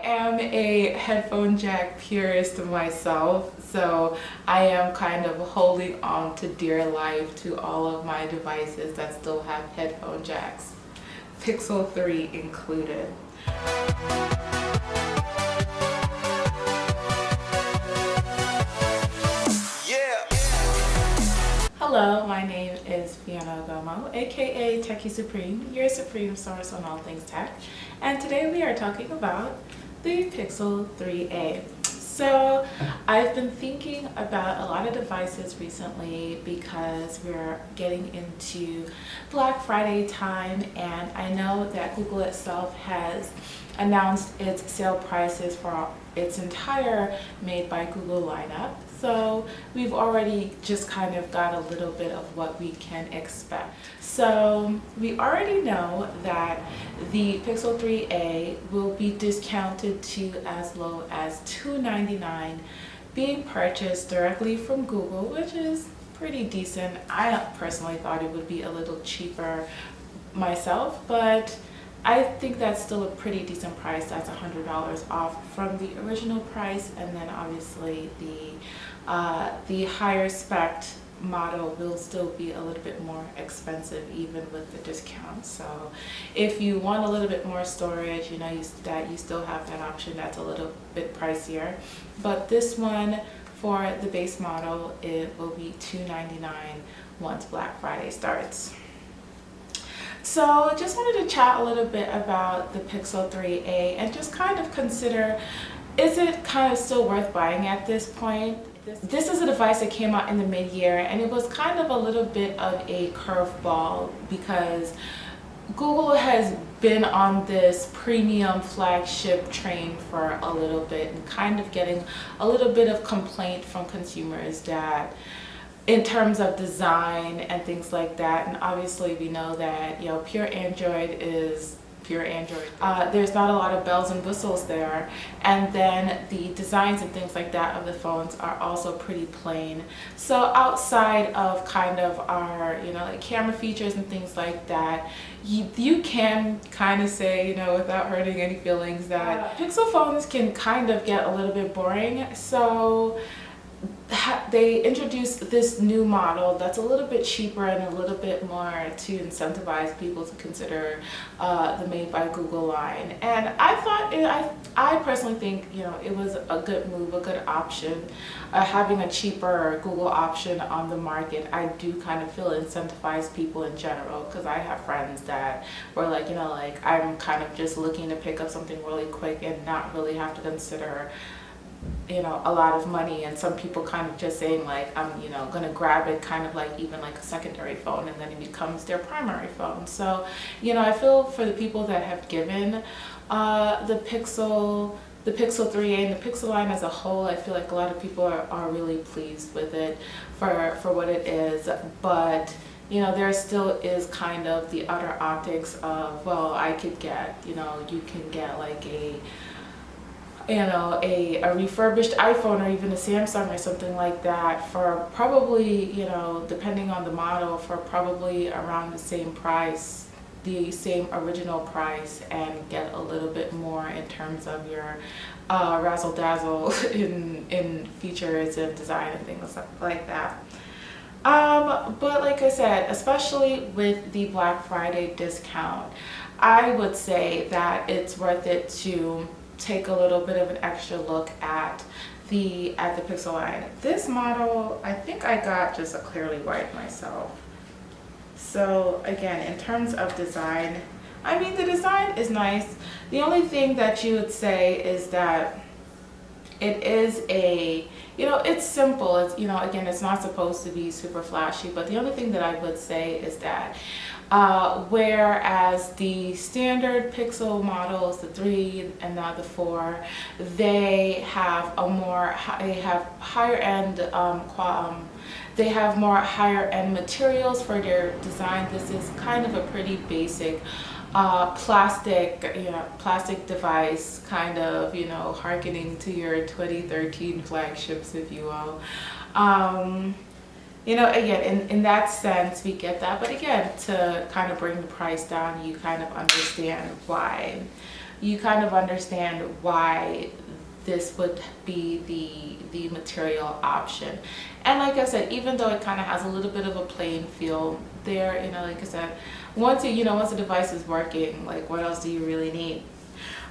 am a headphone jack purist myself, so I am kind of holding on to dear life to all of my devices that still have headphone jacks, Pixel 3 included. Hello, my name is Fiona Gomo, aka Techie Supreme, your supreme source on all things tech, and today we are talking about the Pixel 3a. So I've been thinking about a lot of devices recently because we're getting into Black Friday time, and I know that Google itself has announced its sale prices for its entire Made by Google lineup. So we've already just kind of got a little bit of what we can expect. So we already know that the Pixel 3a will be discounted to as low as $299, being purchased directly from Google, which is pretty decent. I personally thought it would be a little cheaper myself, but I think that's still a pretty decent price. That's $100 off from the original price, and then obviously the higher spec model will still be a little bit more expensive even with the discount. So if you want a little bit more storage, you still have that option. That's a little bit pricier, but this one for the base model, it will be $299 once Black Friday starts. So just wanted to chat a little bit about the Pixel 3a and just kind of consider, is it kind of still worth buying at this point? This is a device that came out in the mid-year, and it was kind of a little bit of a curveball because Google has been on this premium flagship train for a little bit and kind of getting a little bit of complaint from consumers that in terms of design and things like that. And obviously we know that, pure Android is pure Android. There's not a lot of bells and whistles there, and then the designs and things like that of the phones are also pretty plain. So outside of kind of our like camera features and things like that, you can kind of say, without hurting any feelings, that Pixel phones can kind of get a little bit boring. So they introduced this new model that's a little bit cheaper and a little bit more to incentivize people to consider the Made by Google line. And I personally think it was a good move, a good option. Having a cheaper Google option on the market, I do kind of feel incentivized people in general, because I have friends that were like, I'm kind of just looking to pick up something really quick and not really have to consider a lot of money, and some people kind of just saying like, I'm gonna grab it kind of like even like a secondary phone, and then it becomes their primary phone. So I feel for the people that have given the Pixel 3a and the Pixel line as a whole, I feel like a lot of people are really pleased with it for what it is. But there still is kind of the other optics of, well, I could get, you can get like a refurbished iPhone or even a Samsung or something like that for probably, depending on the model, for probably around the same price, the same original price, and get a little bit more in terms of your razzle dazzle in features and design and things like that. But like I said, especially with the Black Friday discount, I would say that it's worth it to take a little bit of an extra look at the Pixel line. This model, I think I got just a clearly white myself. So again, in terms of design, the design is nice. The only thing that you would say is that it is it's simple. It's, again, it's not supposed to be super flashy, but the only thing that I would say is that whereas the standard Pixel models, the 3 and now the 4, they have higher end they have more higher end materials for their design. This is kind of a pretty basic plastic device, kind of hearkening to your 2013 flagships, if you will. Again, in that sense, we get that. But again, to kind of bring the price down, you kind of understand why. you kind of understand why this would be the material option. And like I said, even though it kind of has a little bit of a plain feel there, you know, like I said, once once the device is working, like what else do you really need?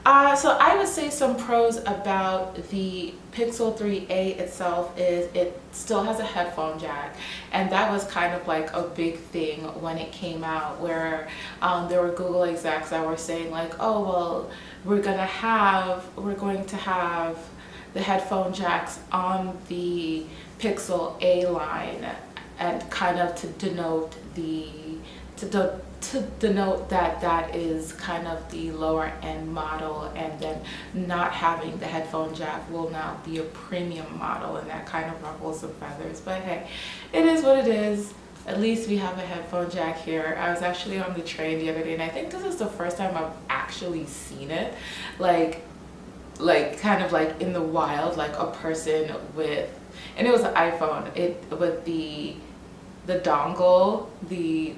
So I would say some pros about the Pixel 3a itself is it still has a headphone jack, and that was kind of like a big thing when it came out, where there were Google execs that were saying like, oh well, we're going to have the headphone jacks on the Pixel A line, and kind of to denote that that is kind of the lower end model, and then not having the headphone jack will now be a premium model, and that kind of ruffles some feathers. But hey, it is what it is. At least we have a headphone jack here. I was actually on the train the other day, and I think this is the first time I've actually seen it, like kind of like in the wild, like a person with, and it was an iPhone, with the dongle, the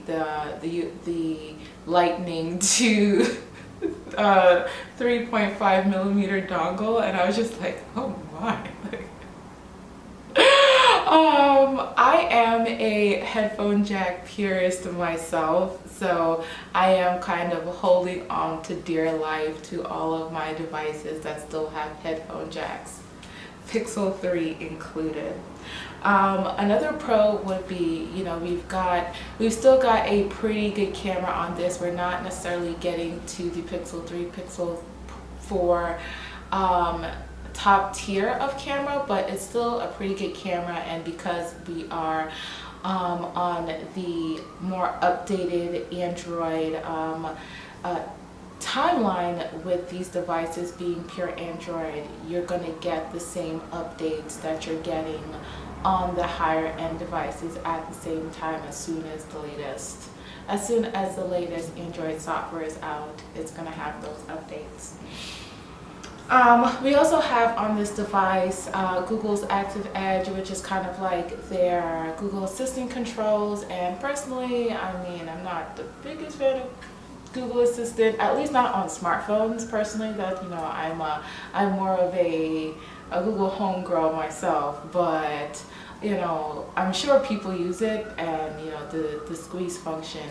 lightning to 3.5 millimeter dongle, and I was just like, oh my. I am a headphone jack purist myself, so I am kind of holding on to dear life to all of my devices that still have headphone jacks, Pixel 3 included. Another pro would be, you know, we've still got a pretty good camera on this. We're not necessarily getting to the Pixel 3, Pixel 4 top tier of camera, but it's still a pretty good camera. And because we are on the more updated Android timeline with these devices being pure Android, you're going to get the same updates that you're getting on the higher end devices at the same time. As soon as the latest Android software is out, it's going to have those updates. We also have on this device Google's Active Edge, which is kind of like their Google Assistant controls. And personally, I mean, I'm not the biggest fan of Google Assistant, at least not on smartphones. Personally, that, you know, I'm more of a Google Home girl myself, but you know, I'm sure people use it, and you know, the squeeze function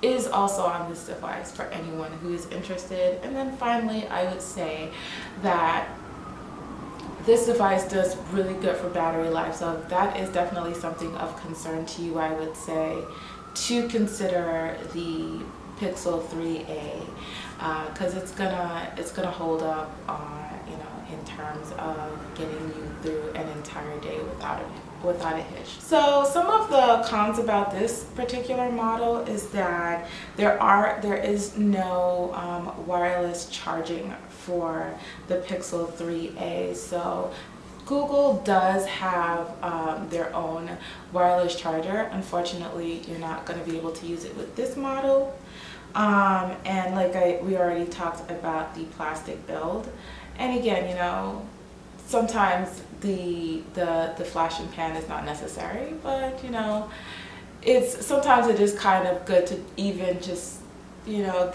is also on this device for anyone who is interested. And then finally, I would say that this device does really good for battery life, so that is definitely something of concern to you. I would say to consider the Pixel 3a, because it's gonna hold up, you know, in terms of getting you through an entire day without a hitch. So some of the cons about this particular model is that there is no wireless charging for the Pixel 3a. So Google does have their own wireless charger. Unfortunately, you're not going to be able to use it with this model. And like we already talked about the plastic build. And again, you know, sometimes the flash and pan is not necessary, but you know, sometimes it is kind of good to even just, you know,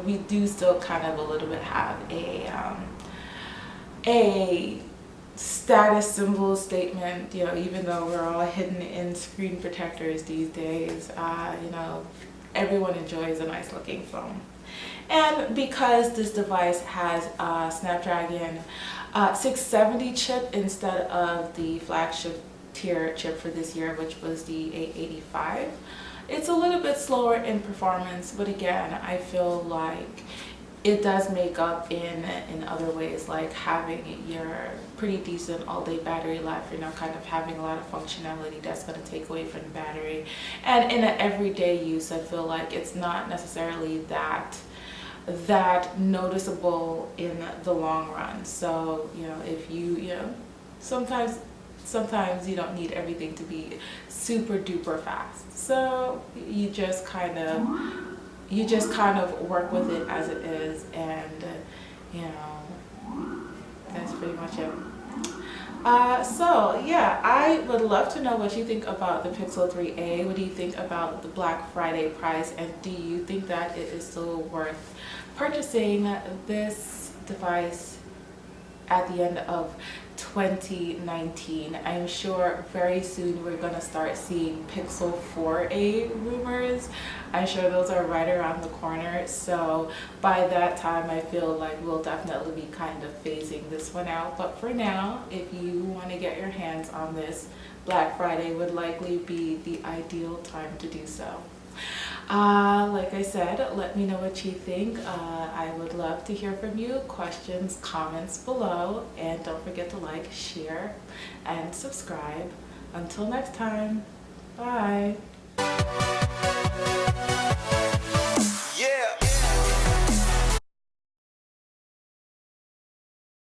we do still kind of a little bit have a status symbol statement, you know, even though we're all hidden in screen protectors these days. You know, everyone enjoys a nice looking phone. And because this device has a Snapdragon 670 chip instead of the flagship tier chip for this year, which was the 885, it's a little bit slower in performance, but again, I feel like it does make up in other ways, like having your pretty decent all-day battery life. You're not kind of having a lot of functionality that's going to take away from the battery. And in an everyday use, I feel like it's not necessarily that noticeable in the long run. So, you know, if you know, sometimes you don't need everything to be super duper fast. So you just kind of work with it as it is, and you know, that's pretty much it. So yeah, I would love to know what you think about the Pixel 3a. What do you think about the Black Friday price, and do you think that it is still worth purchasing this device at the end of 2019? I'm sure very soon we're going to start seeing Pixel 4a rumors. I'm sure those are right around the corner, so by that time I feel like we'll definitely be kind of phasing this one out. But for now, if you want to get your hands on this, Black Friday would likely be the ideal time to do so. Like I said, let me know what you think. I would love to hear from you. Questions, comments below, and don't forget to like, share, and subscribe. Until next time, bye.